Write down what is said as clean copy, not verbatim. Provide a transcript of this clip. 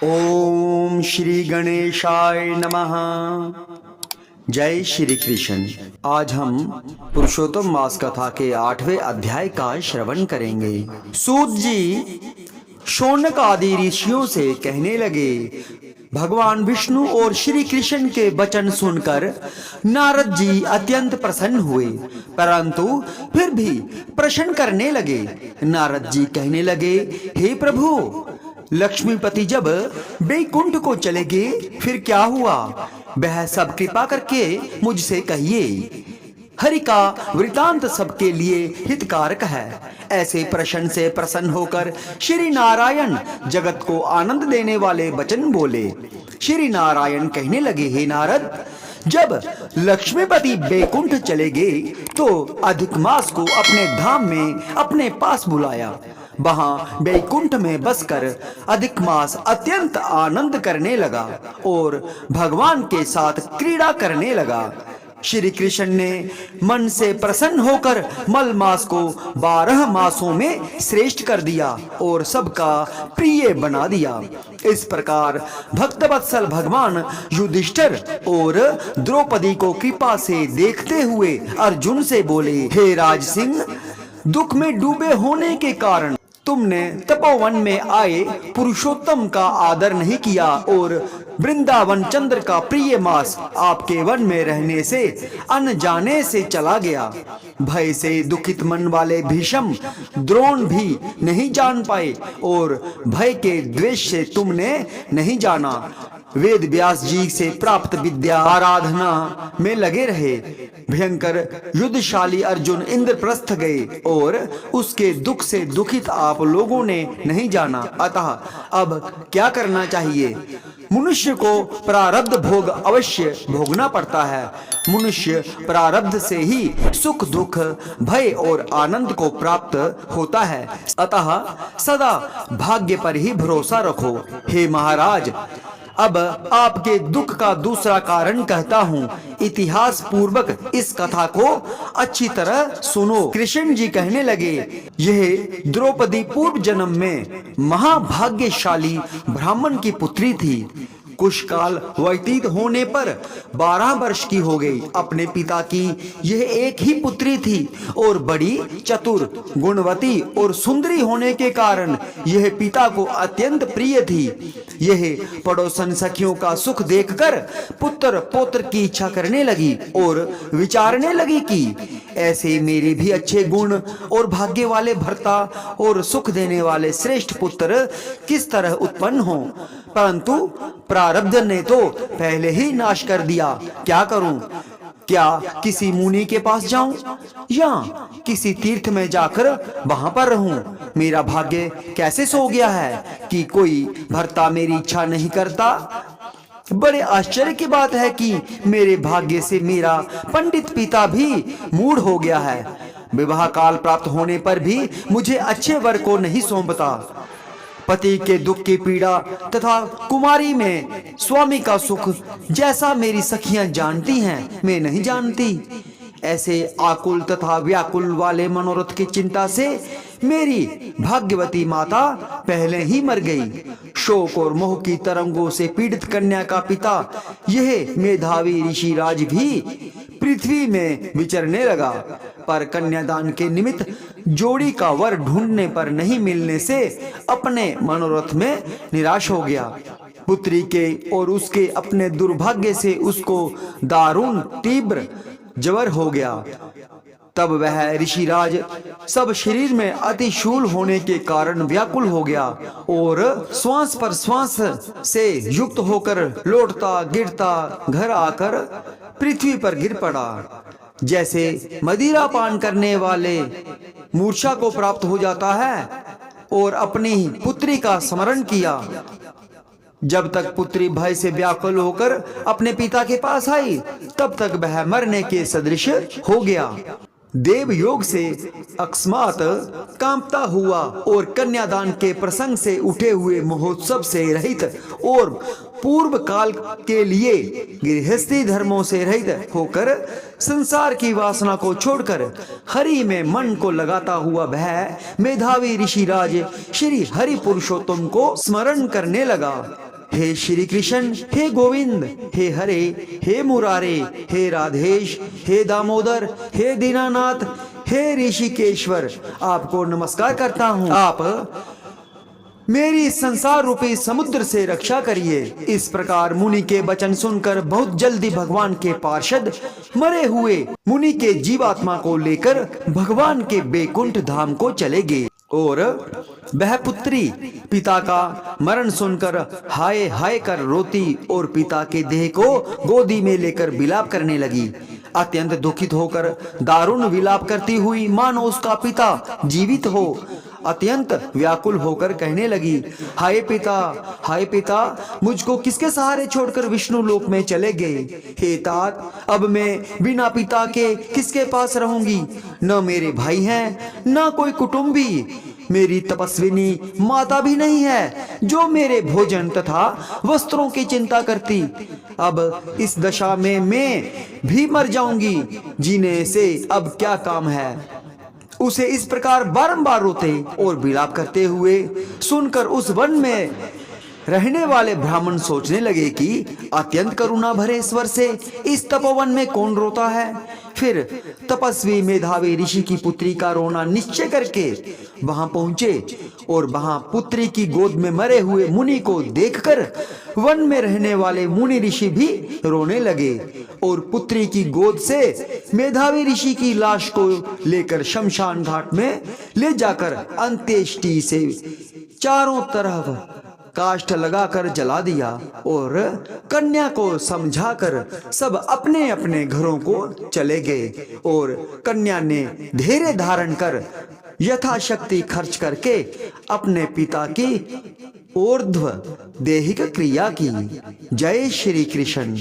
ओम श्री गणेशाय नमः। जय श्री कृष्ण। आज हम पुरुषोत्तम मास कथा के 8वें अध्याय का श्रवण करेंगे। सूत जी शौनक आदि ऋषियों से कहने लगे, भगवान विष्णु और श्री कृष्ण के वचन सुनकर नारद जी अत्यंत प्रसन्न हुए, परंतु फिर भी प्रश्न करने लगे। नारद जी कहने लगे, हे प्रभु, लक्ष्मीपति जब वैकुंठ को चले गए फिर क्या हुआ? वह सब कृपा करके मुझसे कहिए। हरि का वृतांत सबके लिए हितकारक है। ऐसे प्रश्न से प्रसन्न होकर श्री नारायण जगत को आनंद देने वाले वचन बोले। श्री नारायण कहने लगे, हे नारद, जब लक्ष्मीपति वैकुंठ चले गए तो अधिक मास को अपने धाम में अपने पास बुलाया। वहां वैकुंठ में बसकर अधिक मास अत्यंत आनंद करने लगा और भगवान के साथ क्रीड़ा करने लगा। श्री कृष्ण ने मन से प्रसन्न होकर मल मास को 12 मासों में श्रेष्ठ कर दिया और सबका प्रिय बना दिया। इस प्रकार भक्तवत्सल भगवान युधिष्ठिर और द्रौपदी को कृपा से देखते हुए अर्जुन से बोले, हे राज सिंह, दुख में डूबे होने के कारण तुमने तपोवन में आए पुरुषोत्तम का आदर नहीं किया और वृंदावन चंद्र का प्रिय मास आपके वन में रहने से अनजाने से चला गया। भय से दुखित मन वाले भीष्म द्रोण भी नहीं जान पाए और भय के द्वेष से तुमने नहीं जाना। वेद व्यास जी से प्राप्त विद्या आराधना में लगे रहे। भयंकर युद्धशाली अर्जुन इंद्रप्रस्थ गए और उसके दुख से दुखित आप लोगों ने नहीं जाना। अतः अब क्या करना चाहिए? मनुष्य को प्रारब्ध भोग अवश्य भोगना पड़ता है। मनुष्य प्रारब्ध से ही सुख दुख भय और आनंद को प्राप्त होता है। अतः सदा भाग्य पर ही भरोसा रखो। हे महाराज, अब आपके दुख का दूसरा कारण कहता हूँ। इतिहास पूर्वक इस कथा को अच्छी तरह सुनो। कृष्ण जी कहने लगे, यह द्रौपदी पूर्व जन्म में महाभाग्यशाली ब्राह्मण की पुत्री थी। कुछ काल व्यतीत होने पर 12 वर्ष की हो गई। अपने पिता की यह एक ही पुत्री थी और बड़ी चतुर, गुणवती और सुंदरी होने के कारण यह पिता को अत्यंत प्रिय थी। यह पड़ोसन सखियों का सुख देखकर पुत्र पौत्र की इच्छा करने लगी और विचारने लगी कि ऐसे मेरे भी अच्छे गुण और भाग्य वाले भर्ता और सुख देने वाले श्रेष्ठ पुत्र किस तरह उत्पन्न हो, परंतु प्रारब्ध ने तो पहले ही नाश कर दिया। क्या करूं? क्या किसी मुनि के पास जाऊं या किसी तीर्थ में जाकर वहां पर रहूं? मेरा भाग्य कैसे सो गया है कि कोई भर्ता मेरी इच्छा नहीं करता। बड़े आश्चर्य की बात है कि मेरे भाग्य से मेरा पंडित पिता भी मूढ़ हो गया है। विवाह काल प्राप्त होने पर भी मुझे अच्छे वर को नहीं सौंपता। पति के दुख की पीड़ा तथा कुमारी में स्वामी का सुख जैसा मेरी सखियां जानती हैं, मैं नहीं जानती। ऐसे आकुल तथा व्याकुल वाले मनोरथ की चिंता से मेरी भाग्यवती माता पहले ही मर गई। शोक और मोह की तरंगों से पीड़ित कन्या का पिता यह मेधावी ऋषि राज भी पृथ्वी में विचरने लगा, पर कन्यादान के निमित्त जोड़ी का वर ढूंढने पर नहीं मिलने से अपने मनोरथ में निराश हो गया। पुत्री के और उसके अपने दुर्भाग्य से उसको दारुण तीव्र जवर हो गया। तब वह ऋषिराज सब शरीर में अतिशूल होने के कारण व्याकुल हो गया और श्वास पर श्वास से युक्त होकर लौटता गिरता घर आकर पृथ्वी पर गिर पड़ा। जैसे मदिरा पान करने वाले मूर्छा को प्राप्त हो जाता है और अपनी पुत्री का स्मरण किया। जब तक पुत्री भय से व्याकुल होकर अपने पिता के पास आई, तब तक वह मरने के सदृश हो गया। देव योग से अकस्मात कांपता हुआ और कन्यादान के प्रसंग से उठे हुए महोत्सव से रहित और पूर्व काल के लिए गृहस्थी धर्मों से रहित होकर संसार की वासना को छोड़कर हरि में मन को लगाता हुआ वह मेधावी ऋषिराज श्री हरि पुरुषोत्तम को स्मरण करने लगा। हे श्री कृष्ण, हे गोविंद, हे हरे, हे मुरारे, हे राधेश, हे दामोदर, हे दीनानाथ, हे ऋषिकेश्वर, आपको नमस्कार करता हूँ। आप मेरी संसार रूपी समुद्र से रक्षा करिए। इस प्रकार मुनि के वचन सुनकर बहुत जल्दी भगवान के पार्षद मरे हुए मुनि के जीवात्मा को लेकर भगवान के बैकुंठ धाम को चले गए। और वह पुत्री पिता का मरण सुनकर हाय हाय कर रोती और पिता के देह को गोदी में लेकर विलाप करने लगी। अत्यंत दुखित होकर दारुण विलाप करती हुई मानो उसका पिता जीवित हो अत्यंत व्याकुल होकर कहने लगी, हाय पिता, मुझको किसके सहारे छोड़कर विष्णु लोक में चले गए। हे तात, अब मैं बिना पिता के किसके पास रहूंगी। न मेरे भाई हैं, न कोई कुटुंबी, मेरी तपस्विनी माता भी नहीं है जो मेरे भोजन तथा वस्त्रों की चिंता करती। अब इस दशा में मैं भी मर जाऊंगी, जीने से अब क्या काम है। उसे इस प्रकार बारंबार रोते और विलाप करते हुए सुनकर उस वन में रहने वाले ब्राह्मण सोचने लगे कि अत्यंत करुणा भरे स्वर से इस तपोवन में कौन रोता है। फिर तपस्वी मेधावी ऋषि की पुत्री का रोना निश्चय करके वहां पहुंचे और वहां पुत्री की गोद में मरे हुए मुनि को देखकर वन में रहने वाले मुनि ऋषि भी रोने लगे और पुत्री की गोद से मेधावी ऋषि की लाश को लेकर शमशान घाट में ले जाकर अंत्येष्टि से चारों तरफ काष्ठ लगाकर जला दिया और कन्या को समझाकर सब अपने अपने घरों को चले गए। और कन्या ने धैर्य धारण कर यथाशक्ति खर्च करके अपने पिता की ऊर्ध्व देहिक क्रिया की। जय श्री कृष्ण।